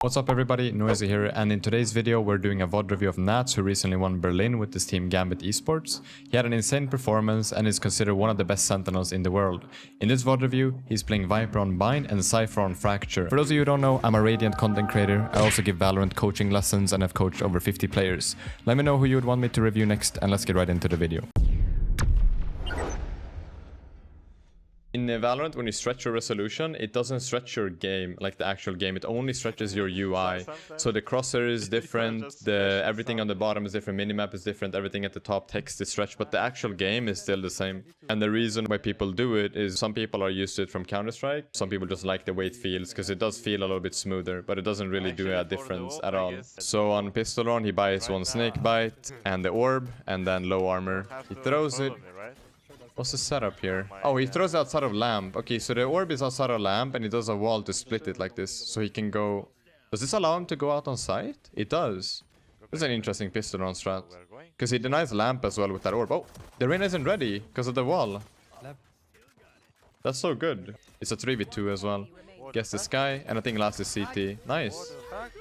What's up everybody, Noisy here, and in today's video we're doing a VoD review of nAts, who recently won Berlin with his team Gambit Esports. He had an insane performance and is considered one of the best sentinels in the world. In this VoD review, he's playing Viper on Bind and Cypher on Fracture. For those of you who don't know, I'm a Radiant content creator. I also give Valorant coaching lessons and have coached over 50 players. Let me know who you would want me to review next, and let's get right into the video. In Valorant, when you stretch your resolution, it doesn't stretch your game, like the actual game. It only stretches your UI. So the crosshair is different, everything on the bottom is different, minimap is different, everything at the top, text is stretched, but the actual game is still the same. And the reason why people do it is some people are used to it from Counter-Strike. Some people just like the way it feels, because it does feel a little bit smoother, but it doesn't really do a difference at all. So on pistol round, he buys one snake bite and the orb, and then low armor. He throws it. What's the setup here? Oh, he throws outside of lamp. Okay, so the orb is outside of lamp and he does a wall to split it like this. So he can go... Does this allow him to go out on site? It does. This is an interesting pistol round strat. Because he denies lamp as well with that orb. Oh, the Reyna isn't ready because of the wall. That's so good. It's a 3v2 as well. Guess the sky, and I think last is CT. Nice.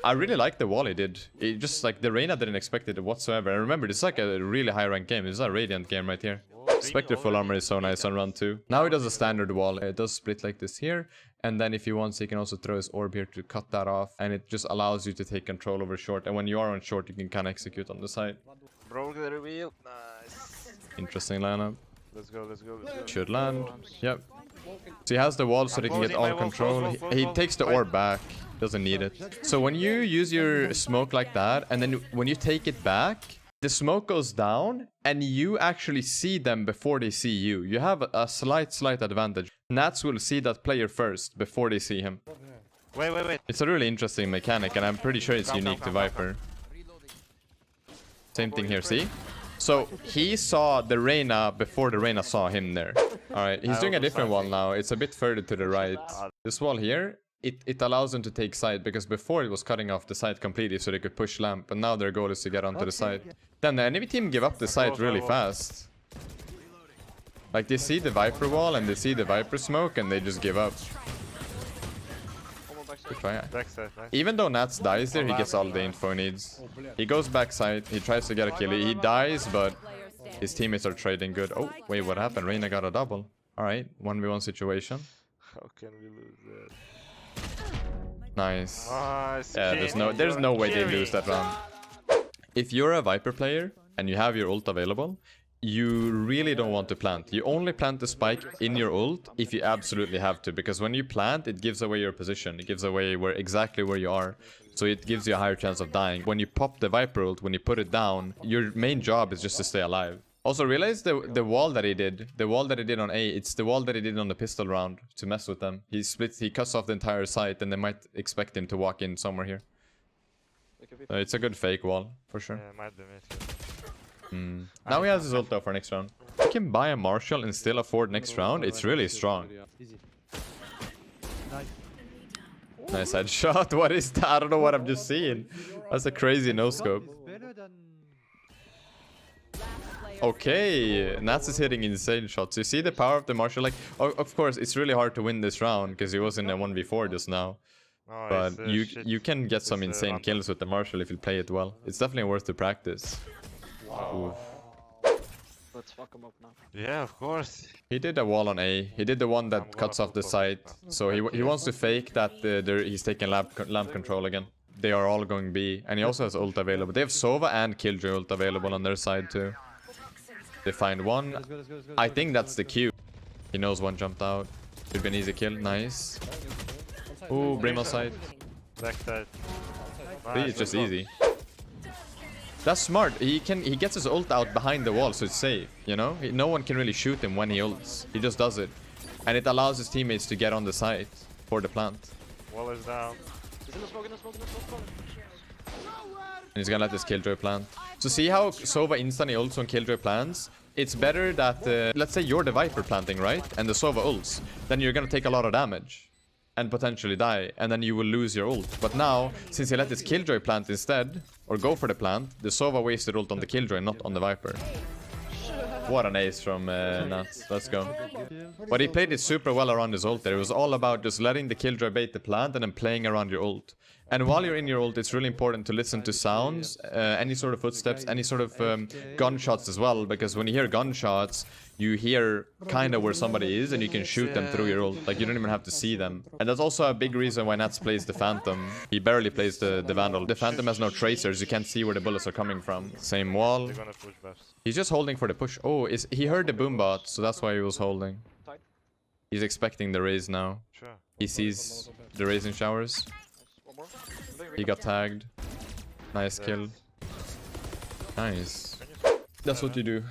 I really like the wall he did. It just like the Reyna didn't expect it whatsoever. And remember, this is like a really high rank game. This is a Radiant game right here. Spectre full armor is so nice on run 2. Now he does a standard wall. It does split like this here. And then if he wants, he can also throw his orb here to cut that off. And it just allows you to take control over short. And when you are on short, you can kind of execute on the side. Broke the reveal. Nice. Interesting lineup. Let's go. Should land. Yep. So he has the wall so they can get all control. He takes the orb back. Doesn't need it. So when you use your smoke like that, and then when you take it back, the smoke goes down and you actually see them before they see you. You have a slight advantage. nAts will see that player first before they see him. Wait. It's a really interesting mechanic, and I'm pretty sure it's unique to Viper. Same thing here, see? So he saw the Reyna before the Reyna saw him there. Alright, he's doing a different wall now. It's a bit further to the right. This wall here, it allows them to take side, because before it was cutting off the side completely so they could push lamp, but now their goal is to get onto the side. Then the enemy team give up the side really fast. Like they see the Viper wall and they see the Viper smoke and they just give up. Even though nAts dies there, he gets all the info he needs. He goes backside, he tries to get a kill, he dies, but his teammates are trading good. Oh, wait, what happened? Reyna got a double. Alright, 1v1 situation. How can we lose that? Nice. Yeah, there's no way they lose that round. If you're a Viper player and you have your ult available, you really don't want to plant. You only plant the spike in your ult if you absolutely have to, because when you plant, it gives away your position. It gives away exactly where you are. So it gives you a higher chance of dying. When you pop the Viper ult, when you put it down, your main job is just to stay alive. Also, realize the wall that he did, on A, it's the wall that he did on the pistol round to mess with them. He cuts off the entire site, and they might expect him to walk in somewhere here. It's a good fake wall, for sure. Yeah, might be Now he has his ult though for next round. If you can buy a Marshall and still afford next round, it's really strong. Nice headshot. What is that? I don't know what I'm just seeing. That's a crazy no-scope. Okay, nAts is hitting insane shots. You see the power of the Marshall? Like, of course, it's really hard to win this round because he was in a 1v4 just now. But you can get some insane kills with the Marshall if you play it well. It's definitely worth the practice. Wow. Let's fuck him up now. Yeah, of course. He did a wall on A. He did the one that cuts off the side. So he wants to fake that he's taking lamp control again. They are all going B. And he also has ult available. They have Sova and Killjoy ult available on their side too. They find one. I think that's the Q. He knows one jumped out. Should be an easy kill. Nice. Ooh, Brimble side. Backside. It's just easy. That's smart. He gets his ult out behind the wall, so it's safe, you know? No one can really shoot him when he ults. He just does it. And it allows his teammates to get on the site for the plant. Wall is down. And he's gonna let this Killjoy plant. So see how Sova instantly ults when Killjoy plants? It's better that, let's say you're the Viper planting, right? And the Sova ults. Then you're gonna take a lot of damage. And potentially die. And then you will lose your ult. But now, since he let this Killjoy plant instead, or go for the plant, the Sova wasted ult on the Killjoy, not on the Viper. What an ace from nAts. Let's go. But he played it super well around his ult there. It was all about just letting the Killjoy bait the plant and then playing around your ult. And while you're in your ult, it's really important to listen to sounds, any sort of footsteps, any sort of gunshots as well, because when you hear gunshots, you hear kind of where somebody is and you can shoot them through your ult. Like, you don't even have to see them. And that's also a big reason why nAts plays the Phantom. He barely plays the Vandal. The Phantom has no tracers, you can't see where the bullets are coming from. Same wall. They're gonna push best. He's just holding for the push. Oh, he heard the boom bot, so that's why he was holding. He's expecting the raise now. Sure. He sees the raise in showers. He got tagged. Nice kill. Nice. That's what you do.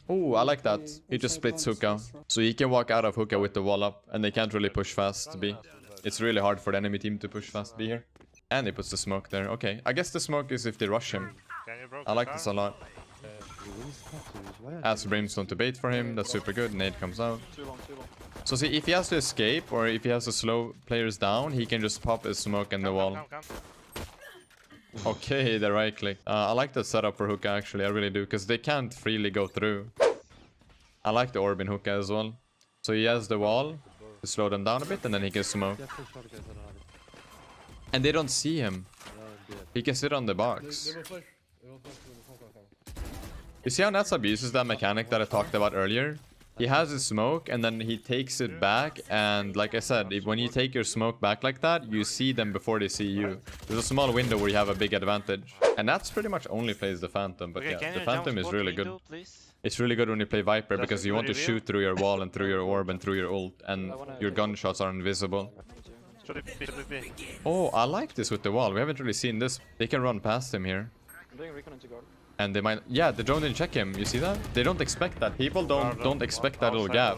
Oh, I like that. He just splits Hookah. So he can walk out of Hookah with the wall up, and they can't really push fast B. It's really hard for the enemy team to push fast B here. And he puts the smoke there. Okay, I guess the smoke is if they rush him. I like this a lot. Asks Brimstone to bait for him. That's super good. Nade comes out. So see, if he has to escape or if he has to slow players down, he can just pop his smoke in the wall. Okay, the right click. I like the setup for Hookah actually, I really do, because they can't freely go through. I like the orb in Hookah as well. So he has the wall to slow them down a bit and then he can smoke. And they don't see him. He can sit on the box. You see how nAts abuses that mechanic that I talked about earlier? He has his smoke and then he takes it back, and like I said, when you take your smoke back like that, you see them before they see you. There's a small window where you have a big advantage. And that's pretty much only plays the Phantom, but yeah, the Phantom is really good. It's really good when you play Viper because you want to shoot through your wall and through your orb and through your ult, and your gunshots are invisible. Oh, I like this with the wall. We haven't really seen this. They can run past him here. And they might... Yeah, the drone didn't check him. You see that? They don't expect that. People don't expect that little gap.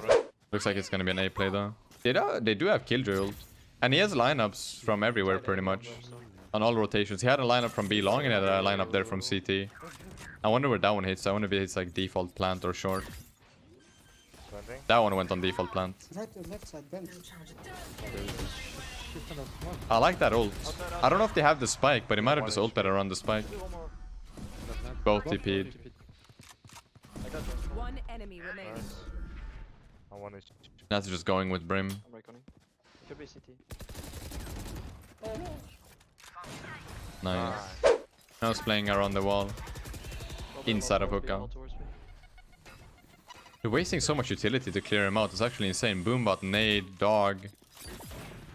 Looks like it's gonna be an A play though. They do have Killjoy ult. And he has lineups from everywhere pretty much. On all rotations. He had a lineup from B long and he had a lineup there from CT. I wonder where that one hits. I wonder if it hits like default plant or short. That one went on default plant. I like that ult. I don't know if they have the spike, but he might have just ulted around the spike. Both TP'd. One enemy remains. That's just going with Brim. Could be CT. Nice. Now it's playing around the wall. Inside of Hookah. You're wasting so much utility to clear him out. It's actually insane. Boombot, nade, dog.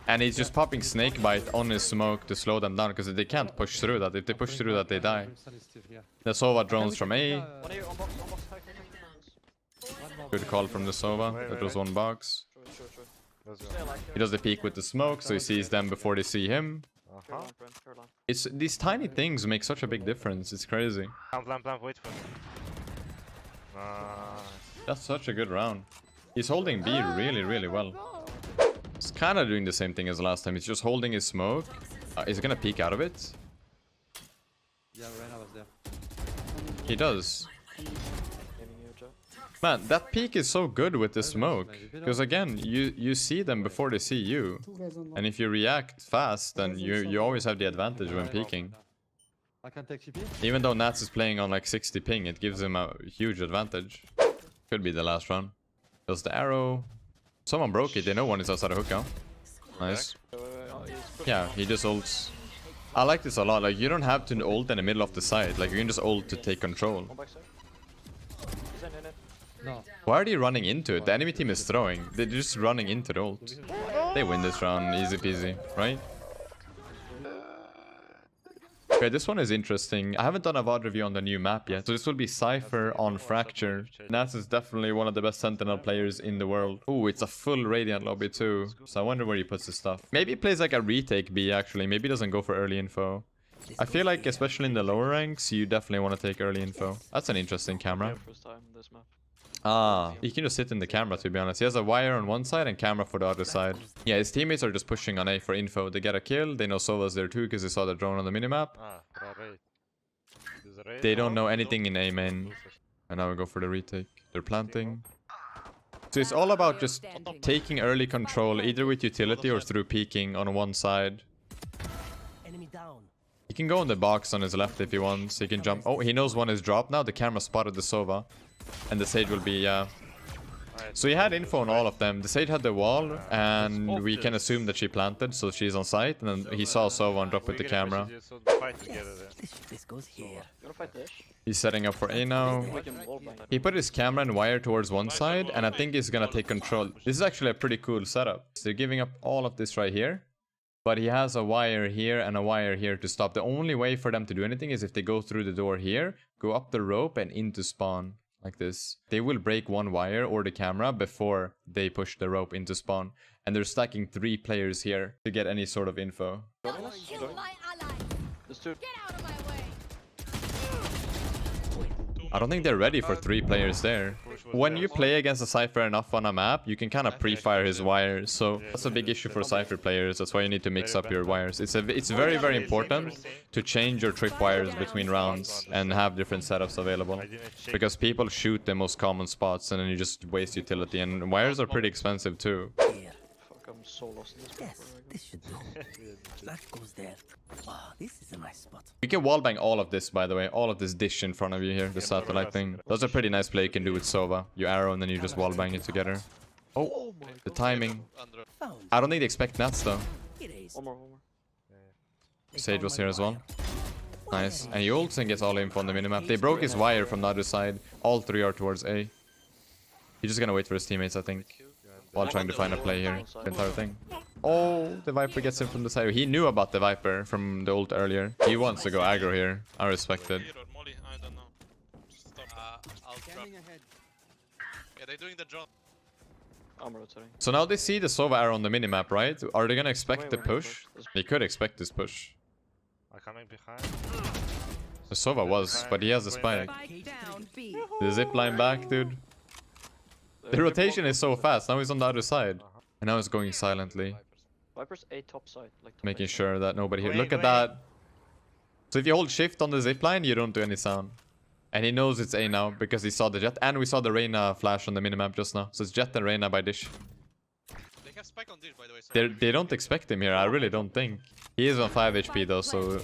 And he's just popping snakebite on his smoke to slow them down because they can't push through that. If they push through that, they die. The Sova drones from A. Good call from the Sova. That was one box. He does the peek with the smoke, so he sees them before they see him. It's these tiny things make such a big difference. It's crazy. Wait for me. That's such a good round. He's holding B really, really well. He's kind of doing the same thing as last time. He's just holding his smoke. Is he gonna peek out of it? Yeah, Reyna was there. He does. Man, that peek is so good with the smoke. Because again, you see them before they see you. And if you react fast, then you always have the advantage when peeking. I can take CP. Even though nAts is playing on like 60 ping, it gives him a huge advantage. Could be the last round. Does the arrow. Someone broke it. They know one is outside of Hookah. Nice. Yeah, he just ults. I like this a lot. Like, you don't have to ult in the middle of the site. Like, you can just ult to take control. No. Why are they running into it? The enemy team is throwing. They're just running into the ult. They win this round. Easy peasy, right? Okay, this one is interesting. I haven't done a VoD review on the new map yet. So this will be Cypher on Fracture. nAts is definitely one of the best sentinel players in the world. Ooh, it's a full Radiant lobby too. So I wonder where he puts his stuff. Maybe he plays like a retake B actually. Maybe he doesn't go for early info. I feel like especially in the lower ranks, you definitely want to take early info. That's an interesting camera. Ah, he can just sit in the camera to be honest. He has a wire on one side and camera for the other side. Yeah, his teammates are just pushing on A for info. They get a kill. They know Sova's there too because they saw the drone on the minimap. They don't know anything in A main. And now we go for the retake. They're planting. So it's all about just taking early control either with utility or through peeking on one side. He can go in the box on his left if he wants. He can jump. Oh, he knows one is dropped now. The camera spotted the Sova. And the Sage will be, So he had info on all of them. The Sage had the wall, and we can assume that she planted, so she's on site. And then he saw Sova drop with the camera. This goes here. You wanna fight Dash? He's setting up for A now. We can wall bang. He put his camera and wire towards one side, and I think he's gonna take control. This is actually a pretty cool setup. So they're giving up all of this right here. But he has a wire here and a wire here to stop. The only way for them to do anything is if they go through the door here, go up the rope and into spawn. Like this. They will break one wire or the camera before they push the rope into spawn. And they're stacking 3 players here to get any sort of info. Kill my ally. There's two. Get out of my way. I don't think they're ready for 3 players there. When you play against a Cypher enough on a map, you can kind of pre-fire his wires. So that's a big issue for Cypher players. That's why you need to mix up your wires. It's very, very important to change your trip wires between rounds and have different setups available. Because people shoot the most common spots and then you just waste utility. And wires are pretty expensive too. Here. Fuck, I'm so lost in this. Yes, this should do. That goes there. Wow, this is a nice spot. You can wallbang all of this, by the way. All of this dish in front of you here, the satellite thing. That's a pretty nice play you can do with Sova. You arrow and then you just wallbang it together. Oh, the timing. Found. I don't think they expect nats though. Erase. One more, one more. Sage was here as well. Nice. And he ults and gets all info on the minimap. They broke his wire from the other side. All 3 are towards A. He's just gonna wait for his teammates, I think. While trying to find a play here. The entire thing. Oh, the Viper gets him from the side. He knew about the Viper from the ult earlier. He wants to go aggro here. I respect it. Molly, I don't know. Stop. I'll drop. Scanning ahead. Yeah, they're doing the drop. I'm rotating. So now they see the Sova arrow on the minimap, right? Are they gonna expect the push? They could expect this push. I'm coming behind. The Sova was, but he has the spike. Spike down B. The zip line back, dude. The rotation is so fast. Now he's on the other side. And now he's going silently. Viper's A top side. Like top Making A. sure that nobody here. Wait, Look at wait. that. So if you hold shift on the zipline, you don't do any sound. And he knows it's A now because he saw the jet. And we saw the Reyna flash on the minimap just now. So it's jet and Reyna by dish. They have spike on dish, by the way. So They don't expect him here. I really don't think. He is on 5 HP though, so...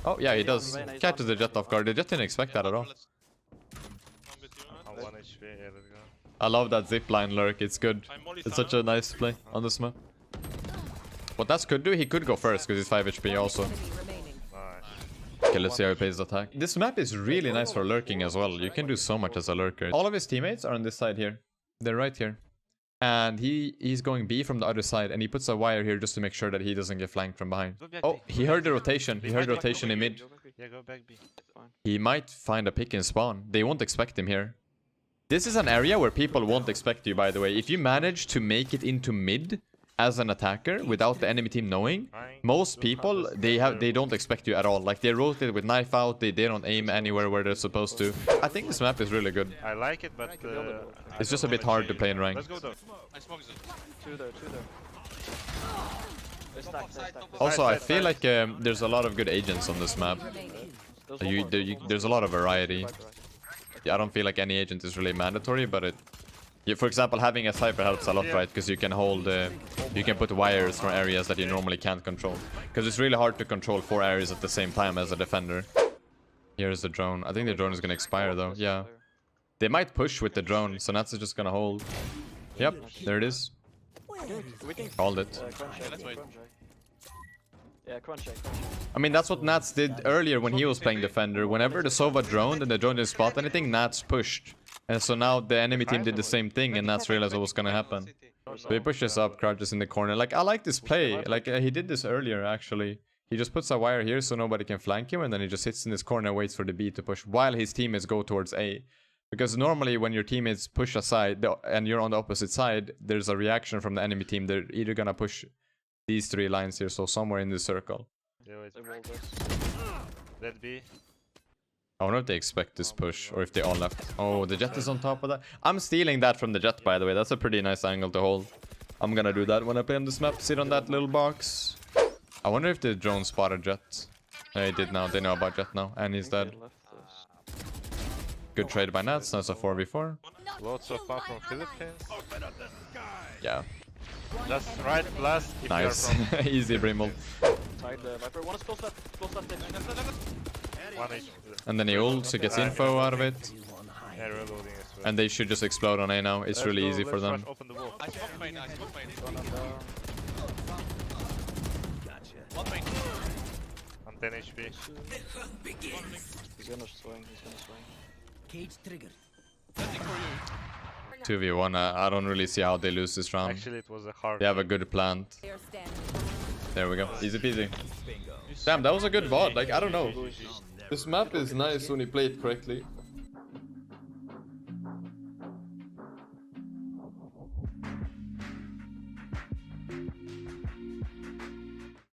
Oh, yeah, he does. Catches the jet off guard. The jet didn't expect that at all. I'm 1 HP. Yeah, let's go. I love that zipline lurk. It's good. It's such a nice play on this map. What Nats could do, he could go first because he's 5 HP also. Enemy remaining. Nice. Okay, let's see how he plays the attack. This map is really nice for lurking as well. You can do so much as a lurker. All of his teammates are on this side here. They're right here. And he's going B from the other side. And he puts a wire here just to make sure that he doesn't get flanked from behind. Go back Oh, B. he heard the rotation. He heard rotation in mid. Go back B. Yeah, go back B. Fine. He might find a pick and spawn. They won't expect him here. This is an area where people won't expect you, by the way. If you manage to make it into mid as an attacker without the enemy team knowing, most people, they don't expect you at all. Like, they rotate with knife out, they don't aim anywhere where they're supposed to. I think this map is really good. I like it, but It's just a bit hard to play in ranked. Let's go though. I smoke it. Two there, two there. They stack, they stack. Also, I feel like there's a lot of good agents on this map. There's one more. There's a lot of variety. Right, right. I don't feel like any agent is really mandatory, but for example, having a Cypher helps a lot, right? Because you can hold, you can put wires from areas that you normally can't control. Because it's really hard to control 4 areas at the same time as a defender. Here's the drone. I think the drone is gonna expire though. Yeah, they might push with the drone, so Nats is just gonna hold. Yep, there it is. We can Called it. crunch check, let's wait. crunch check. Yeah, crunch check. I mean, that's what Nats did earlier when he was playing defender. Whenever the Sova droned and the drone didn't spot anything, Nats pushed. And so now the enemy team did the same thing, and Nats realized what was gonna happen. So he pushes up, crouches in the corner. Like, I like this play. Like, he did this earlier, actually. He just puts a wire here so nobody can flank him, and then he just sits in this corner and waits for the B to push while his teammates go towards A. Because normally when your teammates push aside and you're on the opposite side, there's a reaction from the enemy team. They're either gonna push these 3 lines here, so somewhere in this circle. Yeah, wait. They roll this. Let B. I wonder if they expect this push or if they all left. Oh, the jet is on top of that. I'm stealing that from the jet, by the way. That's a pretty nice angle to hold. I'm gonna do that when I play on this map. Sit on that little box. I wonder if the drone spotted jet. Yeah, he did now. They know about jet now. And he's dead. They left this. Good trade by Nats. That's a 4v4. Loads of far from Philippines. Yeah. Just right blast if Nice. you are from Easy Brimble. Tied the Viper. One is close left, 1 HP. And then he ults, he gets info out of it. Yeah, reloading as well. And they should just explode on A now. It's Let's really go, easy for let's them. rush, open the wall. I smoke main, I smoke main. One under. One main. I'm 10 HP. He's gonna swing, he's gonna swing. Cage triggered. Nothing for you. 2v1, I don't really see how they lose this round. Actually, it was a hard. They have a good plant. They're standing. There we go. Easy peasy. Damn, that was a good VoD. Like, I don't know. This map is nice when you play it correctly.